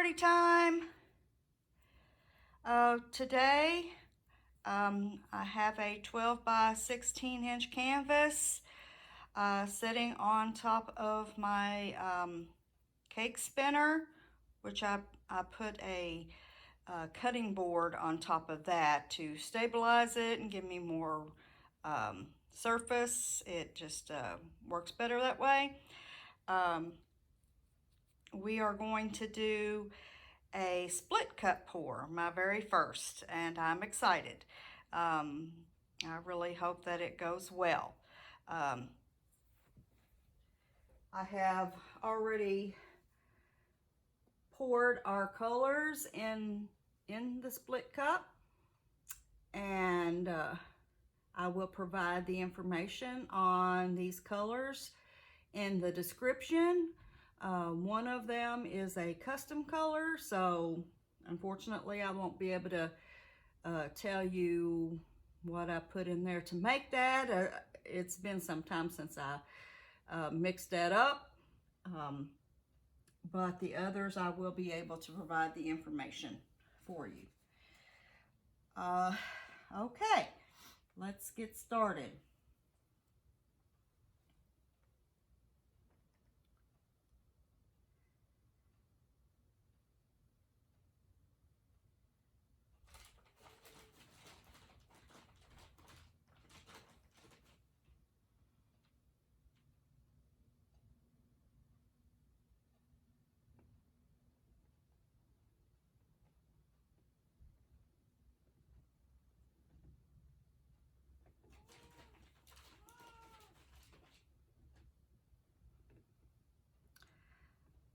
party time. Today I have a 12 by 16 inch canvas sitting on top of my cake spinner, which I put a cutting board on top of that to stabilize it and give me more surface. It just works better that way. We are going to do a split cut pour, my very first, and I'm excited. I really hope that it goes well. I have already poured our colors in the split cup, and I will provide the information on these colors in the description. One of them is a custom color, so unfortunately I won't be able to tell you what I put in there to make that. It's been some time since I mixed that up, but the others I will be able to provide the information for you. Okay, let's get started.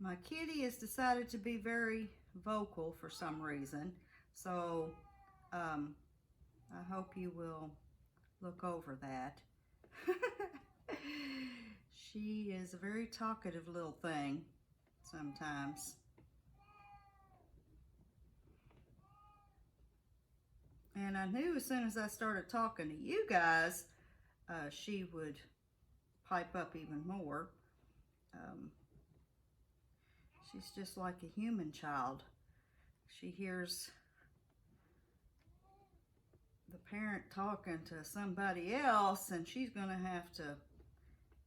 My kitty has decided to be very vocal for some reason, so I hope you will look over that. She is a very talkative little thing sometimes. And I knew as soon as I started talking to you guys, she would pipe up even more. She's just like a human child. She hears the parent talking to somebody else, and she's gonna have to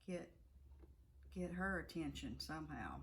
get her attention somehow.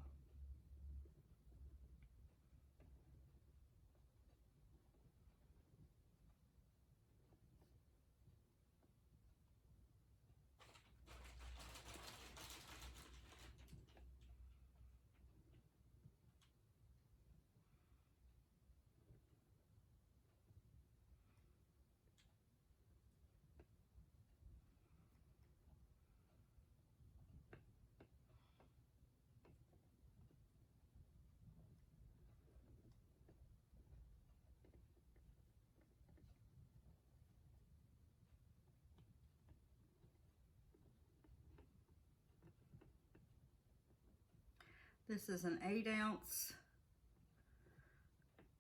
This is an 8-ounce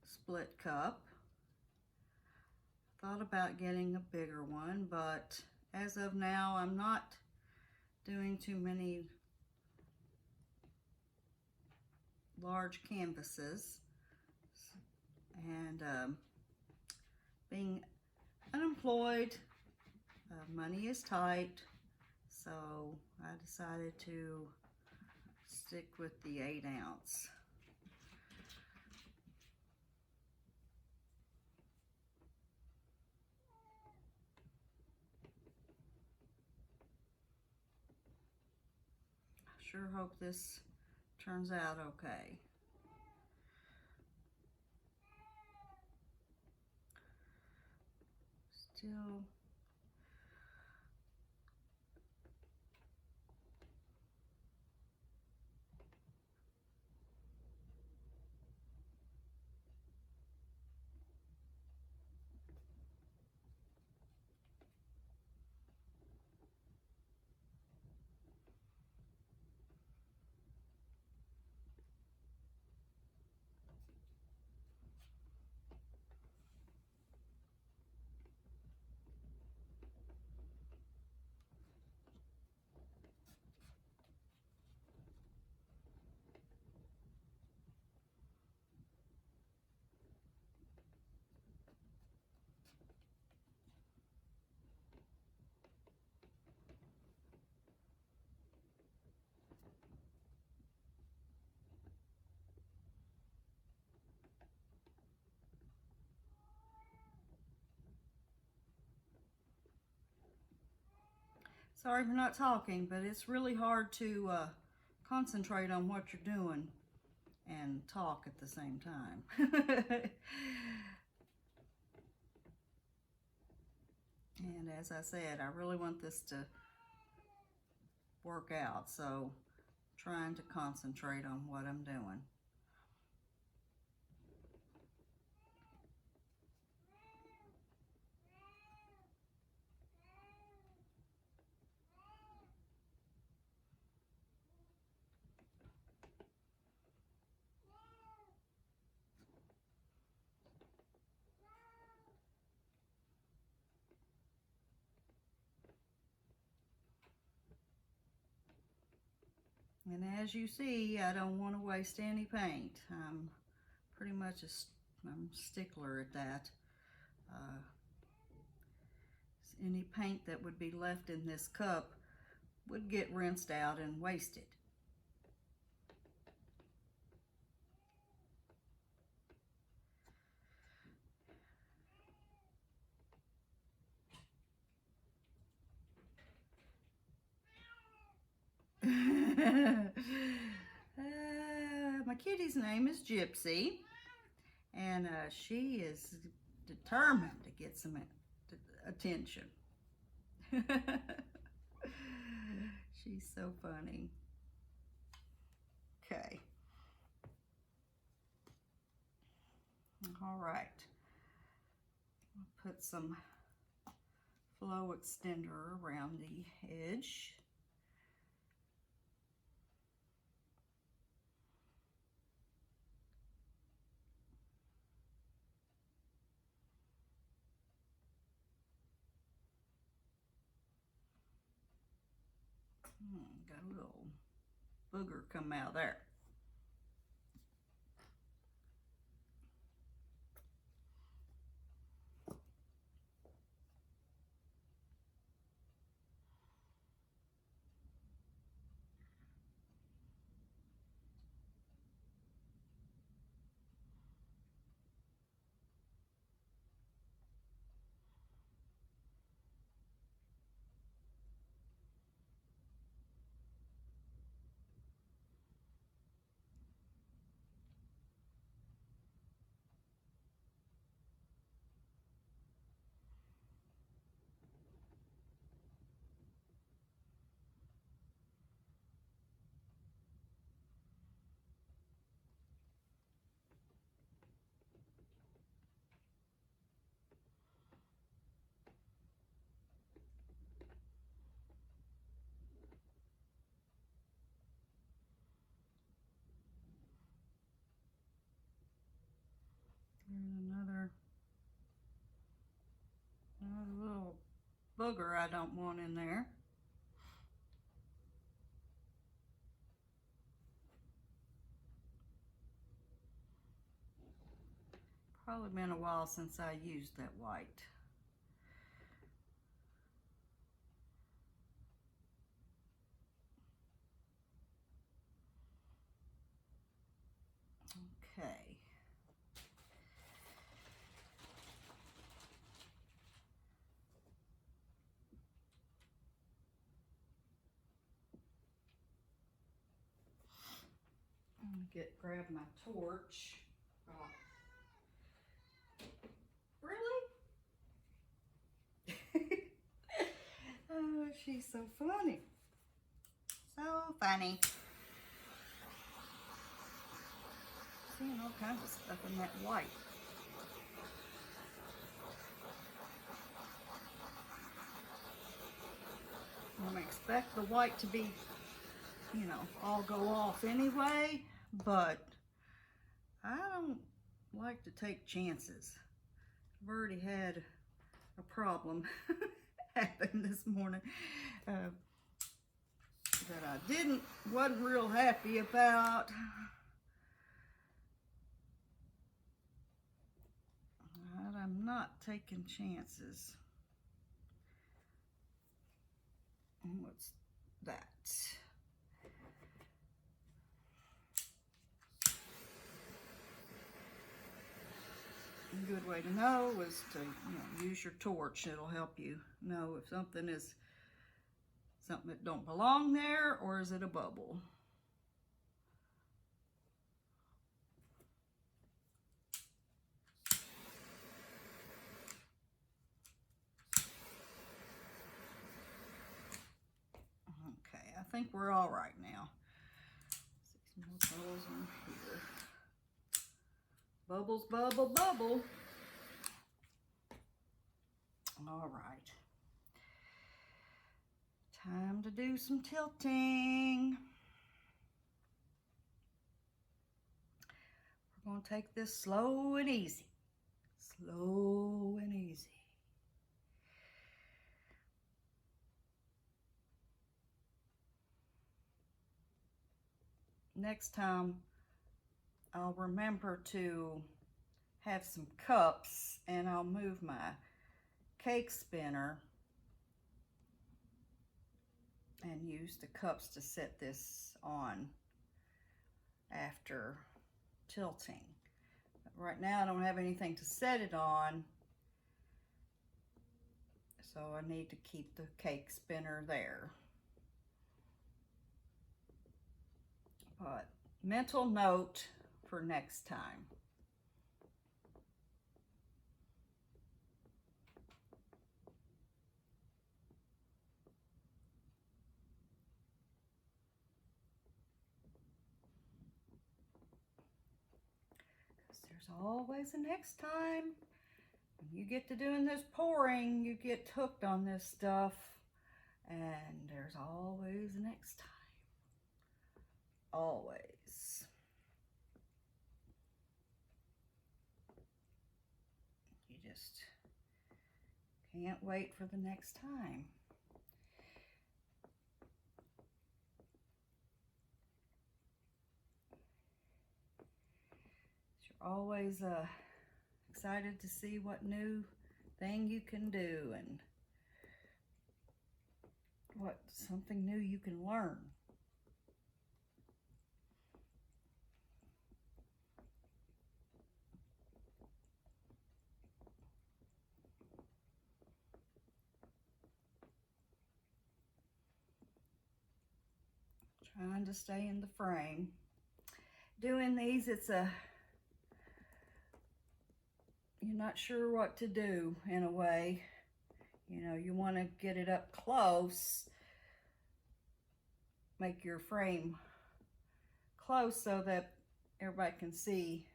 split cup. Thought about getting a bigger one, but as of now, I'm not doing too many large canvases. And being unemployed, money is tight, so I decided to stick with the 8-ounce. I sure hope this turns out okay. Still Sorry for not talking, but it's really hard to concentrate on what you're doing and talk at the same time. And as I said, I really want this to work out, so trying to concentrate on what I'm doing. And as you see, I don't want to waste any paint. I'm pretty much I'm a stickler at that. Any paint that would be left in this cup would get rinsed out and wasted. My kitty's name is Gypsy, and she is determined to get some attention. She's so funny. Okay. All right. I'll put some flow extender around the edge. Got a little booger come out there. There's another little booger I don't want in there. Probably been a while since I used that white. Okay. I'm gonna grab my torch. Oh. Really? Oh, she's so funny. So funny. Seeing all kinds of stuff in that white. I'm gonna expect the white to be, you know, all go off anyway, but I don't like to take chances. I've already had a problem happen this morning that I wasn't real happy about. But I'm not taking chances. And what's that? A good way to know is to use your torch. It'll help you know if something is something that don't belong there, or is it a bubble? Okay, I think we're all right now. 6 more bubbles on here. Bubbles, bubble, bubble. All right. Time to do some tilting. We're going to take this slow and easy. Slow and easy. Next time, I'll remember to have some cups, and I'll move my cake spinner and use the cups to set this on after tilting. But right now I don't have anything to set it on, so I need to keep the cake spinner there. But mental note for next time. There's always a next time. When you get to doing this pouring, you get hooked on this stuff, and there's always a next time. Always. You just can't wait for the next time. Always excited to see what new thing you can do and what something new you can learn. Trying to stay in the frame. Doing these, you're not sure what to do in a way. You know, you want to get it up close, make your frame close so that everybody can see,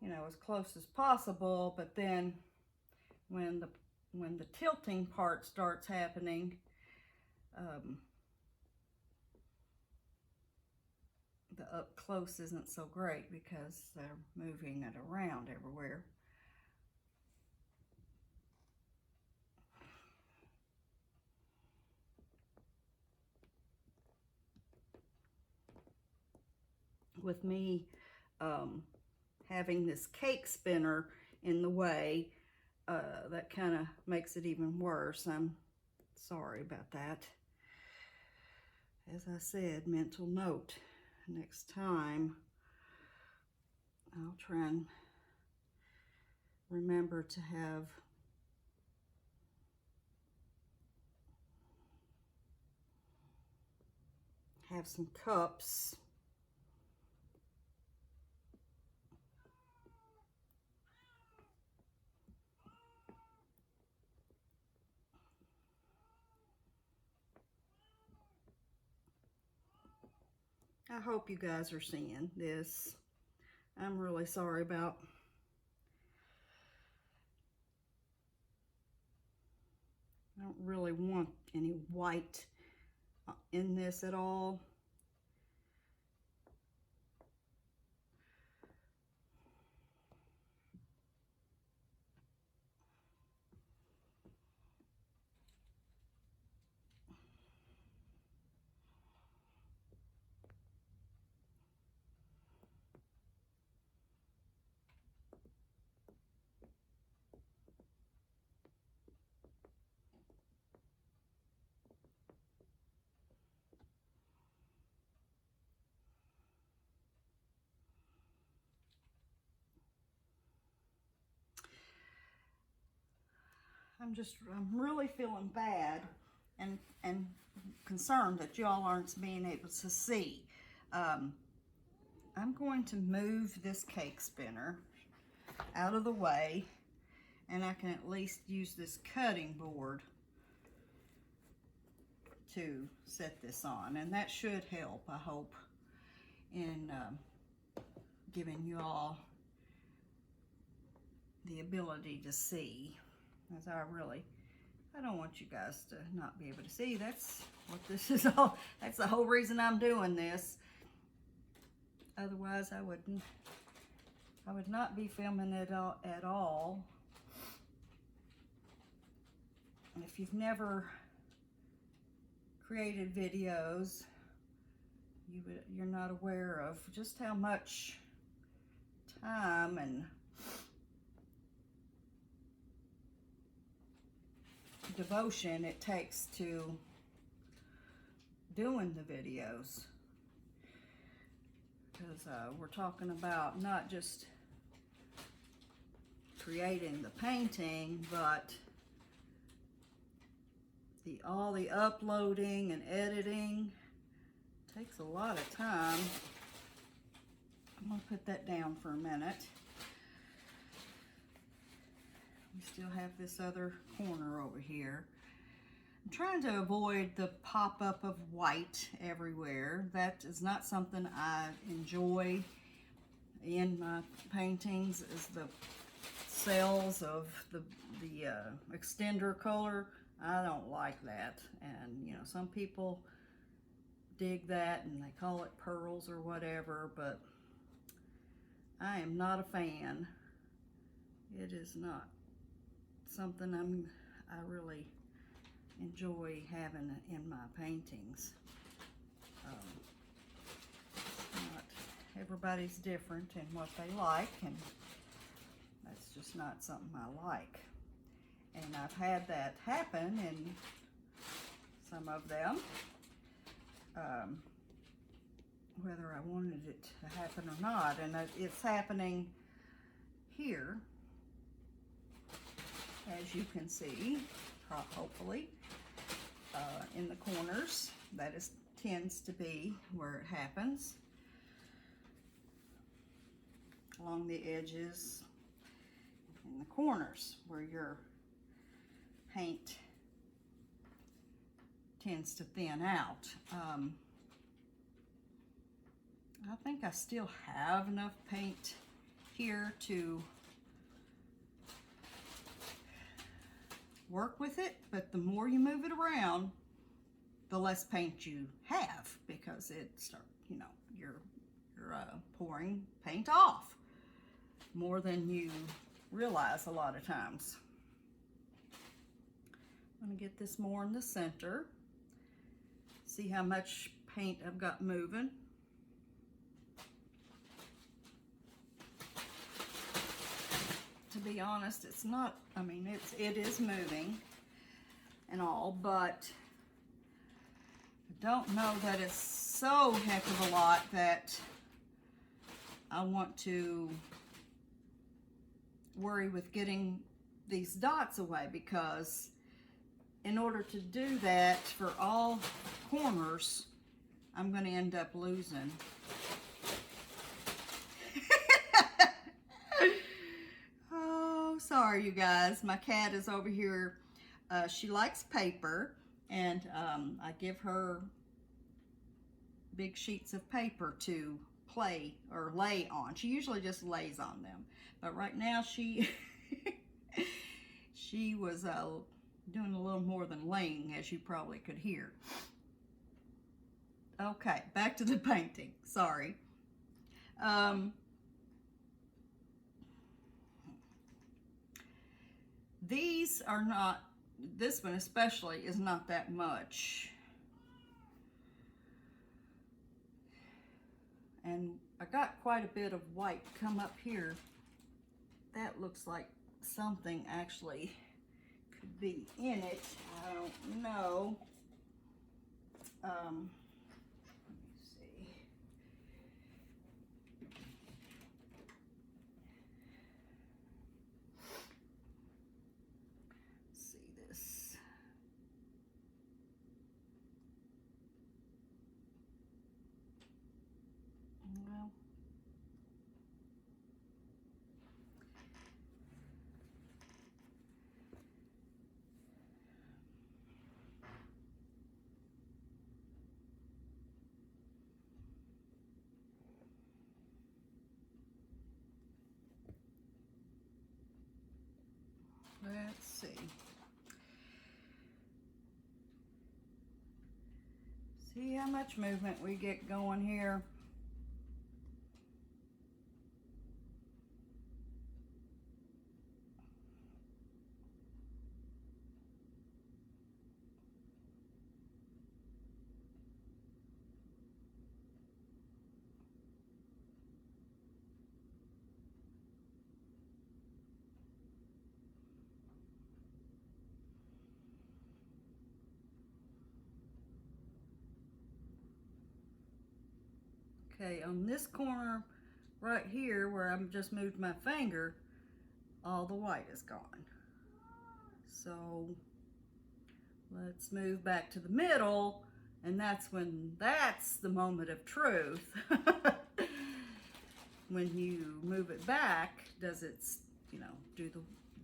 you know, as close as possible. But then when the tilting part starts happening, the up close isn't so great because they're moving it around everywhere. With me having this cake spinner in the way, that kind of makes it even worse. I'm sorry about that. As I said, mental note. Next time, I'll try and remember to have some cups. I hope you guys are seeing this. I'm really sorry about I don't really want any white in this at all. I'm really feeling bad and concerned that y'all aren't being able to see. I'm going to move this cake spinner out of the way, and I can at least use this cutting board to set this on, and that should help, I hope, in giving you all the ability to see, as I don't want you guys to not be able to see. That's what this is all, that's the whole reason I'm doing this. Otherwise I would not be filming it at all. And if you've never created videos, you're not aware of just how much time and devotion it takes to doing the videos, because we're talking about not just creating the painting, but all the uploading and editing takes a lot of time. I'm gonna put that down for a minute. We still have this other corner over here. I'm trying to avoid the pop-up of white everywhere. That is not something I enjoy in my paintings, is the cells of the extender color. I don't like that, and you know, some people dig that and they call it pearls or whatever, but I am not a fan. It is not something I really enjoy having in my paintings. Not everybody's different in what they like, and that's just not something I like. And I've had that happen in some of them, whether I wanted it to happen or not. And it's happening here, as you can see, hopefully, in the corners. That tends to be where it happens. Along the edges, in the corners, where your paint tends to thin out. I think I still have enough paint here to work with it, but the more you move it around, the less paint you have, because it starts, you know, you're pouring paint off more than you realize a lot of times. I'm going to get this more in the center. See how much paint I've got moving. To be honest, it's not, I mean, it is moving and all, but I don't know that it's so heck of a lot that I want to worry with getting these dots away, because in order to do that for all corners, I'm going to end up losing. Oh, sorry you guys. My cat is over here. She likes paper, and I give her big sheets of paper to play or lay on. She usually just lays on them, but right now she she was doing a little more than laying, as you probably could hear. Okay, back to the painting. Sorry. These are not, this one especially is not that much. And I got quite a bit of white come up here. That looks like something actually could be in it. I don't know. Let me see. Let's see this. Let's see. See how much movement we get going here. Okay, on this corner right here where I've just moved my finger, all the white is gone. So let's move back to the middle, and that's the moment of truth. When you move it back, does it, you know, do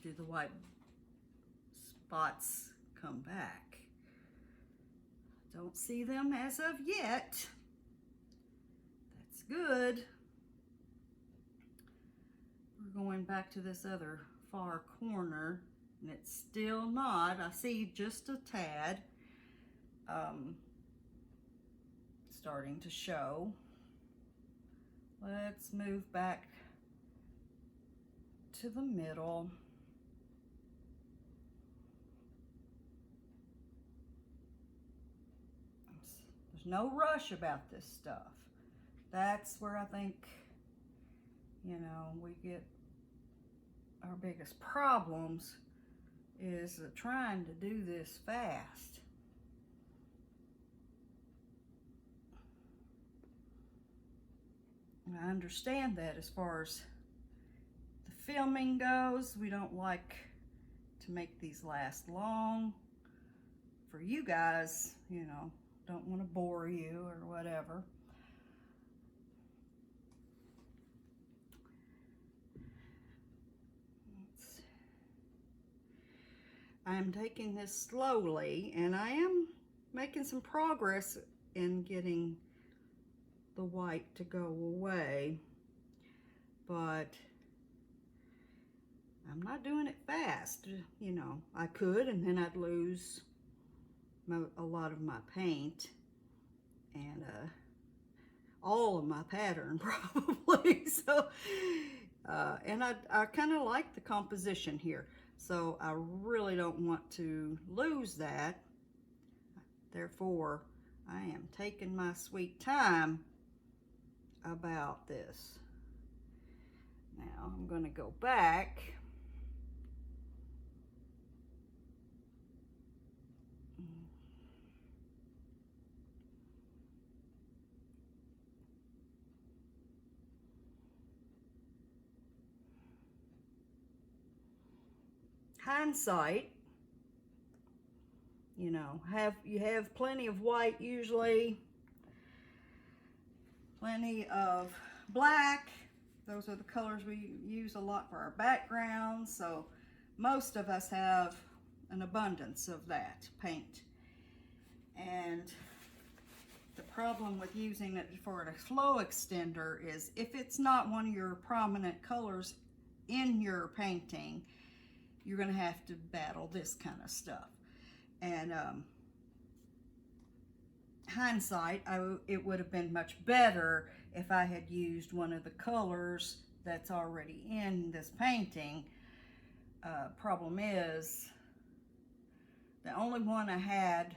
the white spots come back? Don't see them as of yet. That's good. We're going back to this other far corner, and it's still not. I see just a tad starting to show. Let's move back to the middle. There's no rush about this stuff. That's where I think, you know, we get our biggest problems, is trying to do this fast. And I understand that as far as the filming goes, we don't like to make these last long. For you guys, you know, don't want to bore you or whatever. I'm taking this slowly, and I am making some progress in getting the white to go away, but I'm not doing it fast. You know, I could, and then I'd lose a lot of my paint and all of my pattern probably. So and I kind of like the composition here, so I really don't want to lose that. Therefore, I am taking my sweet time about this. Now I'm going to go back. Hindsight, you know, you have plenty of white usually, plenty of black. Those are the colors we use a lot for our backgrounds, so most of us have an abundance of that paint. And the problem with using it for a flow extender is if it's not one of your prominent colors in your painting, you're going to have to battle this kind of stuff. And hindsight, it would have been much better if I had used one of the colors that's already in this painting. Problem is, the only one I had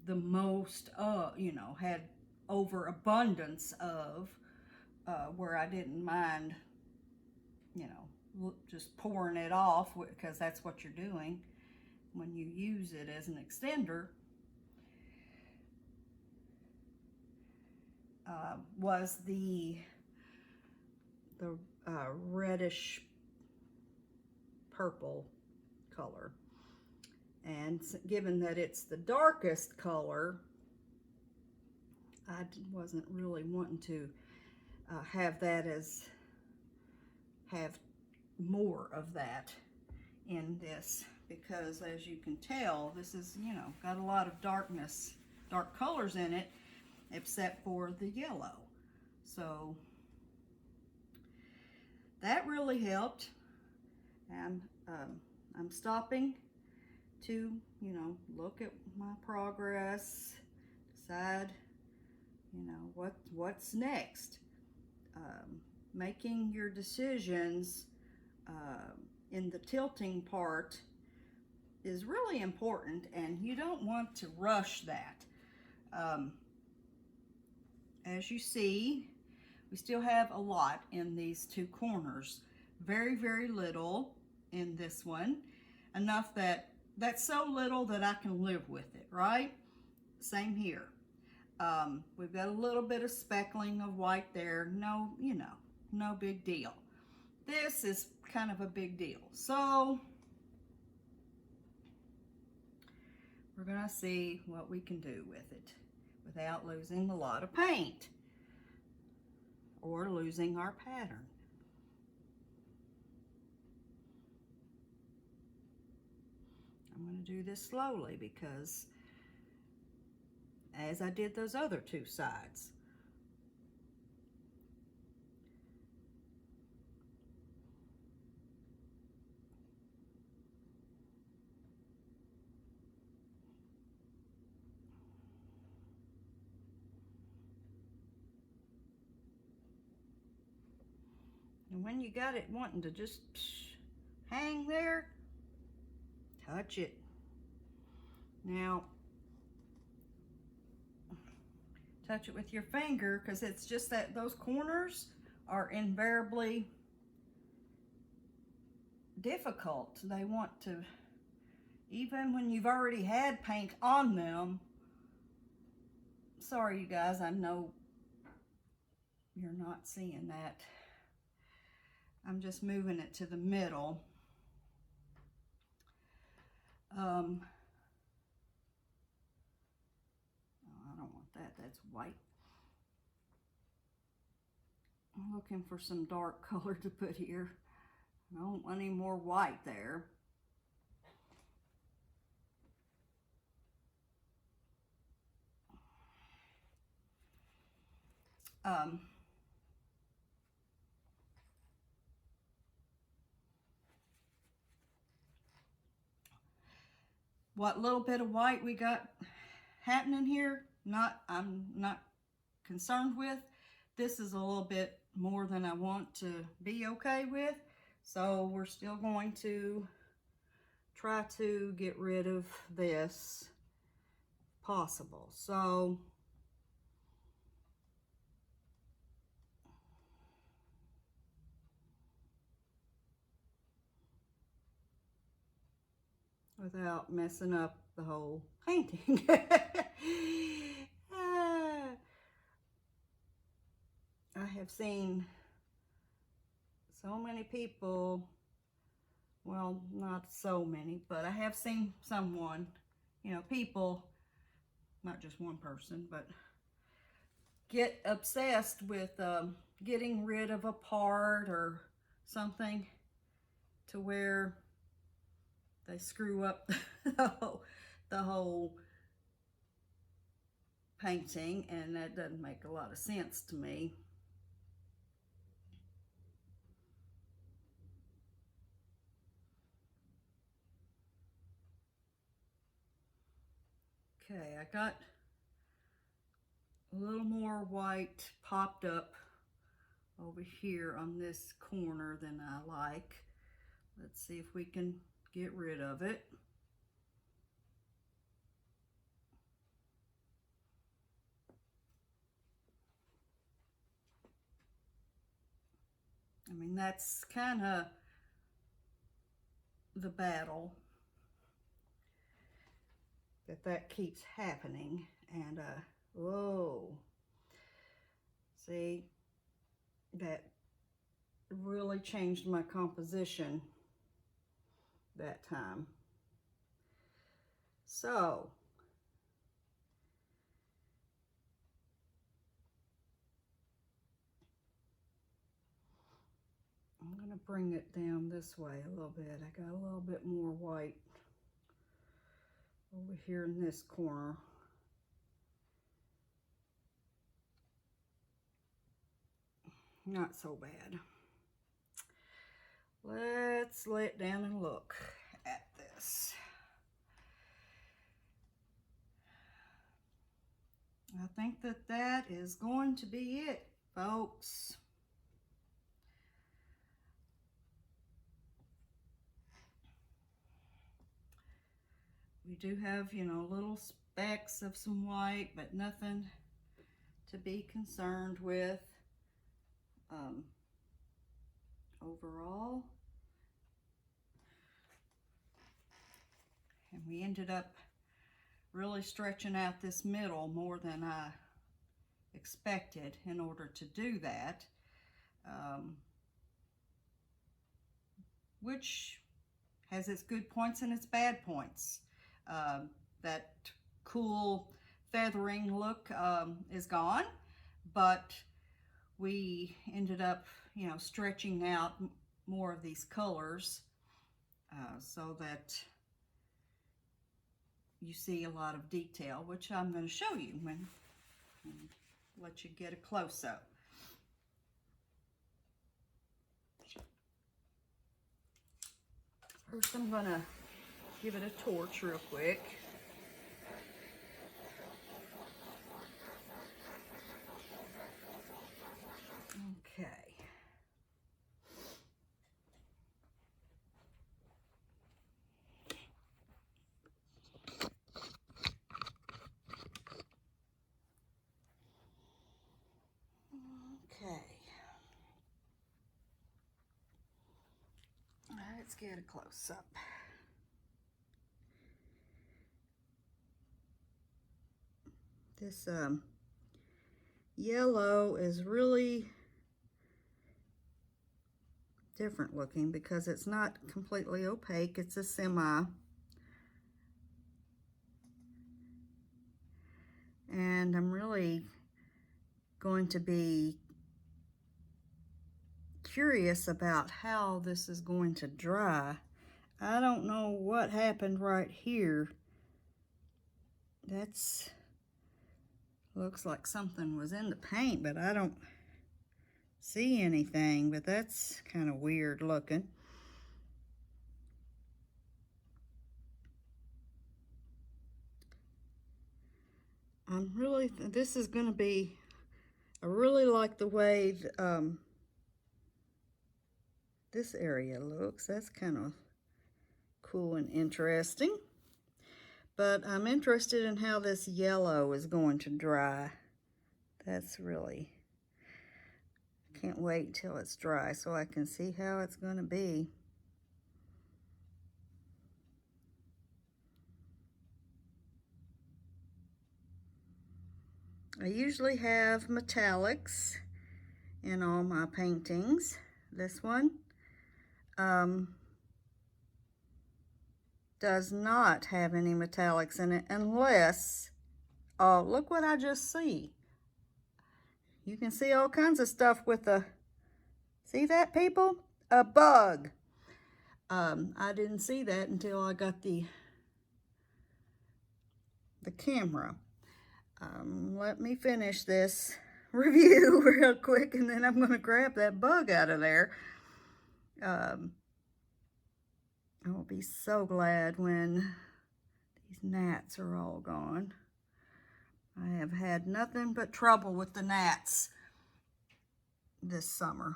the most you know, had overabundance of, where I didn't mind, you know, just pouring it off, because that's what you're doing when you use it as an extender, was the reddish purple color. And given that it's the darkest color, I wasn't really wanting to have more of that in this, because as you can tell, this is, you know, got a lot of dark colors in it, except for the yellow. So that really helped. And I'm stopping to, you know, look at my progress, decide, you know, what's next. Making your decisions in the tilting part is really important, and you don't want to rush that. As you see, we still have a lot in these two corners. Very, very little in this one. Enough that's so little that I can live with it, right? Same here. We've got a little bit of speckling of white there. No, you know, no big deal. This is kind of a big deal. So we're gonna see what we can do with it without losing a lot of paint or losing our pattern. I'm going to do this slowly because as I did those other two sides. And when you got it wanting to just hang there, touch it. Now, touch it with your finger, because it's just that those corners are invariably difficult. They want to, even when you've already had paint on them. Sorry, you guys, I know you're not seeing that. I'm just moving it to the middle. I don't want that, that's white. I'm looking for some dark color to put here. I don't want any more white there. What little bit of white we got happening here, I'm not concerned with. This is a little bit more than I want to be okay with, so we're still going to try to get rid of this if possible. So without messing up the whole painting. I have seen so many people, well, not so many, but I have seen someone, you know, people, not just one person, but get obsessed with getting rid of a part or something to where they screw up the whole painting, and that doesn't make a lot of sense to me. Okay, I got a little more white popped up over here on this corner than I like. Let's see if we can get rid of it. I mean, that's kind of the battle that keeps happening. And whoa, see, that really changed my composition that time. So I'm going to bring it down this way a little bit. I got a little bit more white over here in this corner. Not so bad. Let's let's lay it down and look at this. I think that that is going to be it, folks. We do have, you know, little specks of some white, but nothing to be concerned with. Overall. And we ended up really stretching out this middle more than I expected in order to do that, which has its good points and its bad points. That cool feathering look is gone, but we ended up, you know, stretching out more of these colors so that you see a lot of detail, which I'm going to show you when let you get a close-up. First, I'm going to give it a torch real quick. Okay. Okay. Let's get a close-up. This yellow is really different looking because it's not completely opaque. It's a semi. And I'm really going to be curious about how this is going to dry. I don't know what happened right here. That's looks like something was in the paint, but I don't see anything, but that's kind of weird looking. This is going to be, I really like the way this area looks. That's kind of cool and interesting. But I'm interested in how this yellow is going to dry. That's really, can't wait till it's dry so I can see how it's going to be. I usually have metallics in all my paintings. This one does not have any metallics in it unless, oh, look what I just see. You can see all kinds of stuff with a, see that, people? A bug. I didn't see that until I got the camera. Let me finish this review real quick, and then I'm going to grab that bug out of there. I will be so glad when these gnats are all gone. I have had nothing but trouble with the gnats this summer.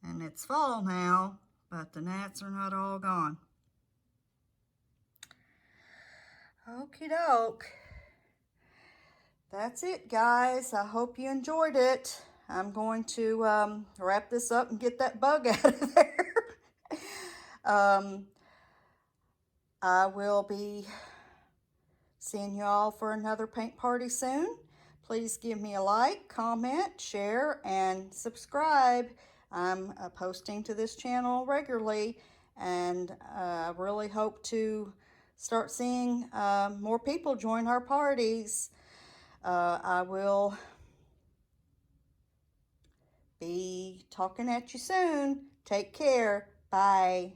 And it's fall now, but the gnats are not all gone. Okie doke. That's it, guys. I hope you enjoyed it. I'm going to wrap this up and get that bug out of there. I will be seeing you all for another paint party soon. Please give me a like, comment, share, and subscribe. I'm posting to this channel regularly, and I really hope to start seeing more people join our parties. I will be talking at you soon. Take care. Bye.